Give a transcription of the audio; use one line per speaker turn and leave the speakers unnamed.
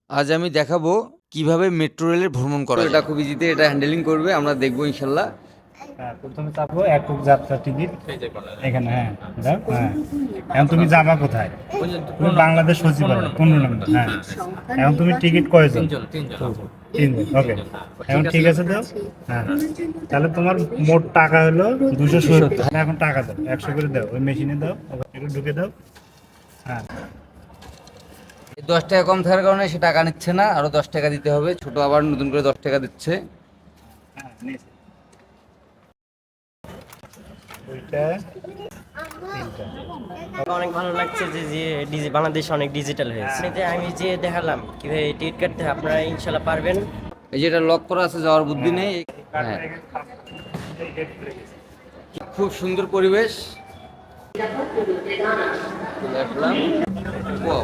আজ আমি দেখাবো কিভাবে মেট্রো রেলের ভ্রমণ করা যায়। এটা খুব ইজিতে এটা হ্যান্ডেলিং করবে, আমরা দেখবো ইনশাল্লাহ।
হ্যাঁ, প্রথমে চাপবো একক যাত্রা টিকিট এখানে। হ্যাঁ দাও। হ্যাঁ, এখন তুমি যাবা কোথায়? তুমি বাংলাদেশ সচিবালয় 15 নম্বর। হ্যাঁ, এখন তুমি টিকিট কয়জন? তিনজন। ওকে, এখন ঠিক আছে দাও। হ্যাঁ, তাহলে তোমার মোট টাকা হলো 270। এখন টাকা দাও, 100 করে দাও, ওই মেশিনে দাও, একটু ঢুকে দাও। হ্যাঁ,
10 টাকা কম থাকার কারণে সে টাকা নিচ্ছে না, আরো 10 টাকা দিতে হবে। ছোট আবার নতুন করে 10 টাকা দিচ্ছে।
হ্যাঁ নিয়েছি। ওইটা
অনেক ভালো লাগছে যে বাংলাদেশ অনেক ডিজিটাল হয়েছে। এতে আমি যে দেখালাম কিভাবে টিকিট কাটতে হয়, আপনারা ইনশাল্লাহ পারবেন।
এই যে এটা লক করা আছে, যাওয়ার বুদ্ধি নেই। হ্যাঁ, খুব সুন্দর পরিবেশ। দেখলাম। Wow.